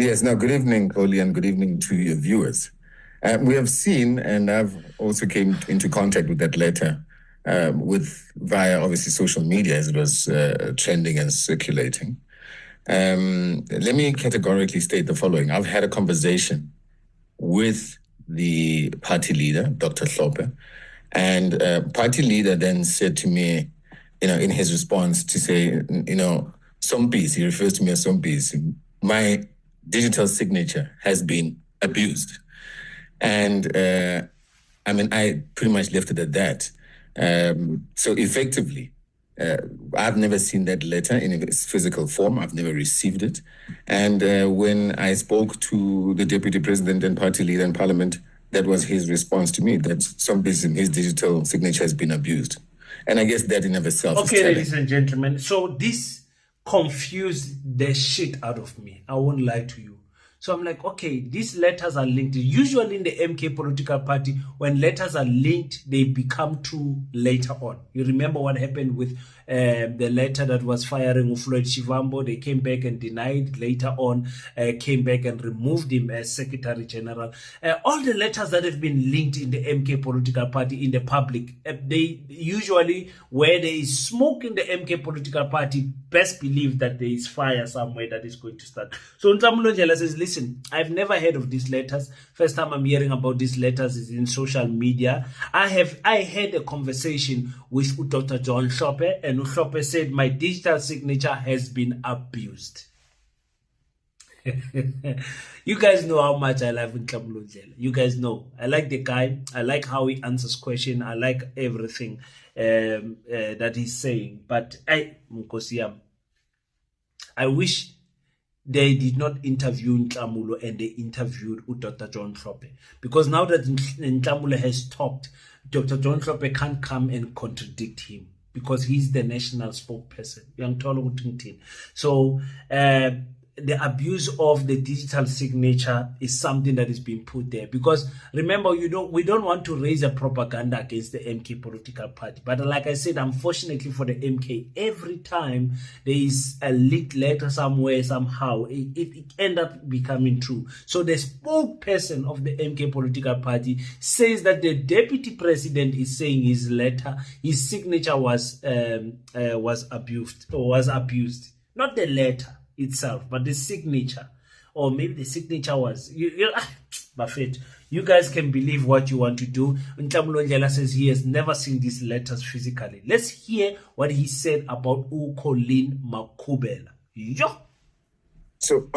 Yes, now good evening, Oli, and good evening to your viewers. We have seen, and I've also came into contact with that letter via obviously social media as it was trending and circulating. Let me categorically state the following. I've had a conversation with the party leader, Dr. Hlophe, and party leader then said to me, in his response to say, Sompisi, he refers to me as Sompisi, my digital signature has been abused. And I pretty much left it at that. So effectively, I've never seen that letter in its physical form. I've never received it. And when I spoke to the deputy president and party leader in parliament, that was his response to me, that his digital signature has been abused. And I guess that in of itself is telling. Ladies and gentlemen, so this confused the shit out of me. I won't lie to you. So I'm like, okay, these letters are linked. Usually in the MK political party, when letters are linked, they become true later on. You remember what happened with the letter that was firing Floyd Shivambu? They came back and denied. Later on, came back and removed him as Secretary General. All the letters that have been linked in the MK political party in the public, they usually, where there is smoke in the MK political party, best believe that there is fire somewhere that is going to start. So Nhlamulo Njela says, listen, I've never heard of these letters. First time I'm hearing about these letters is in social media. I had a conversation with Dr. John Hlophe, and Hlophe said my digital signature has been abused. You guys know how much I love Nhlamulo Njela. You guys know. I like the guy. I like how he answers questions. I like everything that he's saying. But I wish they did not interview Nhlamulo and they interviewed Dr. John Hlophe. Because now that Nhlamulo has talked, Dr. John Hlophe can't come and contradict him because he's the national spokesperson. So the abuse of the digital signature is something that is being put there. Because remember, we don't want to raise a propaganda against the MK political party. But like I said, unfortunately for the MK, every time there is a leaked letter somewhere, somehow, it ends up becoming true. So the spokesperson of the MK political party says that the deputy president is saying his signature was abused. Not the letter itself, but the signature, or maybe the signature was Buffett. You guys can believe what you want to do. Nhlamulo Njela says he has never seen these letters physically. Let's hear what he said about Colleen Makhubela. So